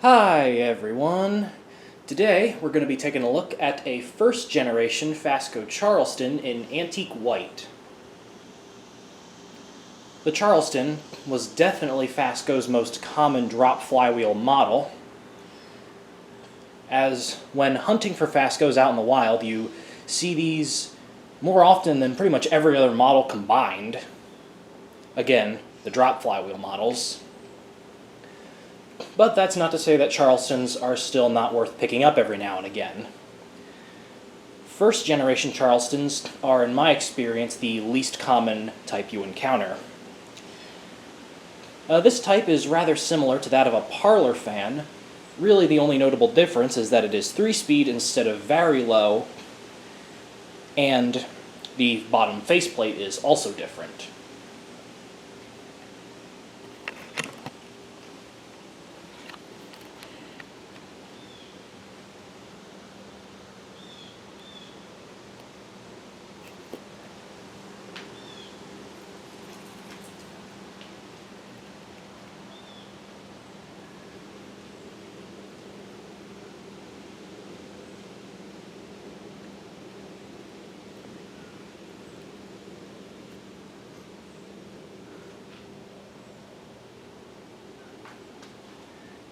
Hi everyone! Today we're going to be taking a look at a first generation Fasco Charleston in antique white. The Charleston was definitely Fasco's most common drop flywheel model, as when hunting for Fascos out in the wild you see these more often than pretty much every other model combined. Again, the drop flywheel models. But that's not to say that Charlestons are still not worth picking up every now and again. First generation Charlestons are, in my experience, the least common type you encounter. This type is rather similar to that of a parlor fan. Really the only notable difference is that it is 3-speed instead of very low, and the bottom faceplate is also different.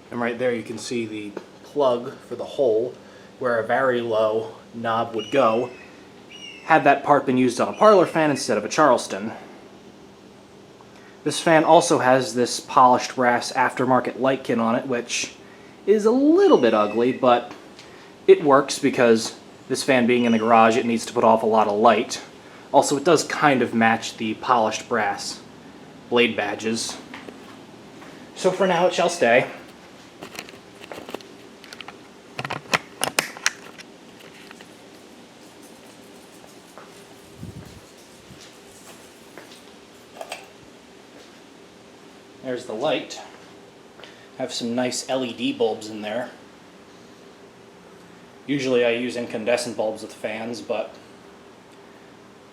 And right there you can see the plug for the hole where a very low knob would go, had that part been used on a parlor fan instead of a Charleston. This fan also has this polished brass aftermarket light kit on it, which is a little bit ugly, but it works because this fan being in the garage, it needs to put off a lot of light. Also, it does kind of match the polished brass blade badges. So for now it shall stay. There's the light. I have some nice LED bulbs in there. Usually I use incandescent bulbs with fans, but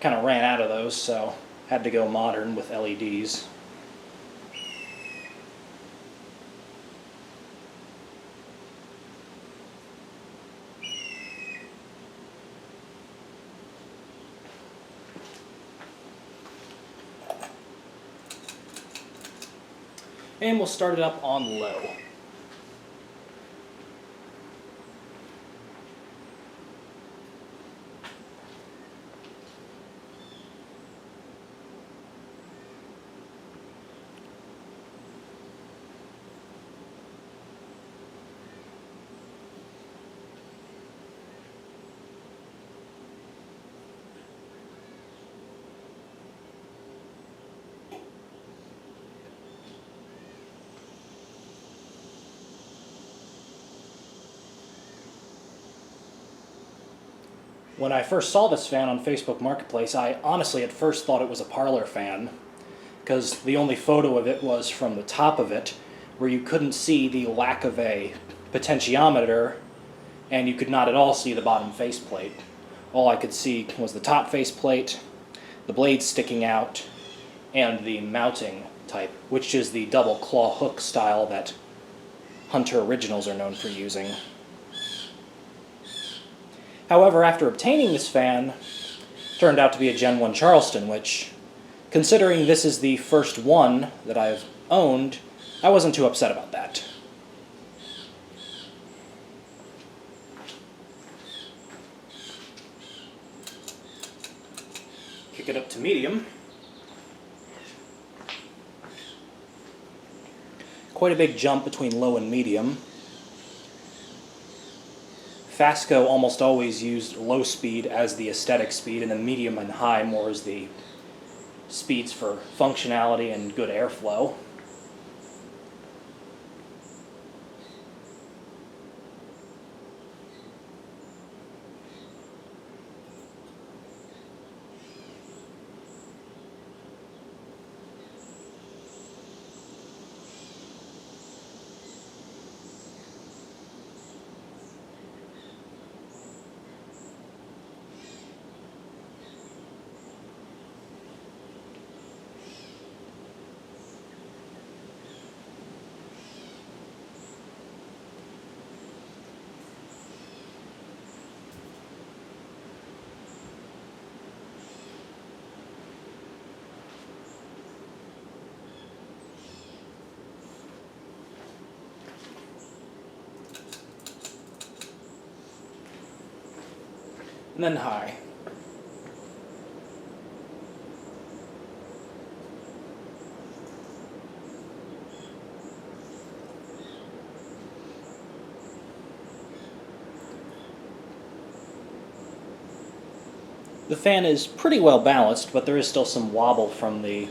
kind of ran out of those, so had to go modern with LEDs. And we'll start it up on low. When I first saw this fan on Facebook Marketplace, I honestly at first thought it was a parlor fan, because the only photo of it was from the top of it, where you couldn't see the lack of a potentiometer, and you could not at all see the bottom faceplate. All I could see was the top faceplate, the blades sticking out, and the mounting type, which is the double claw hook style that Hunter Originals are known for using. However, after obtaining this fan, it turned out to be a Gen 1 Charleston, which, considering this is the first one that I've owned, I wasn't too upset about that. Kick it up to medium. Quite a big jump between low and medium. Fasco almost always used low speed as the aesthetic speed, and then medium and high more as the speeds for functionality and good airflow. and then high. The fan is pretty well balanced, but there is still some wobble from the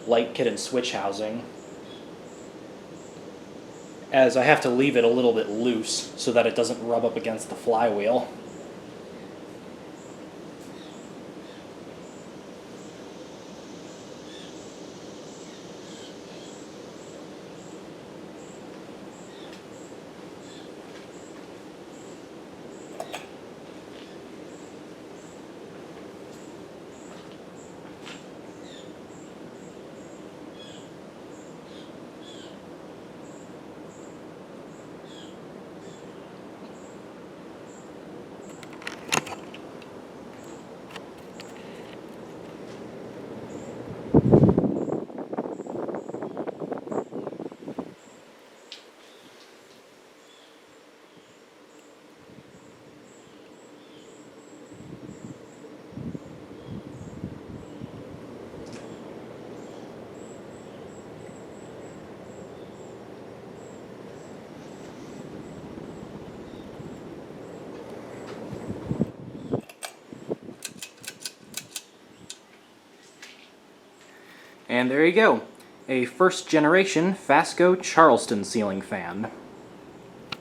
light kit and switch housing, as I have to leave it a little bit loose so that it doesn't rub up against the flywheel. And there you go, a first generation Fasco Charleston ceiling fan.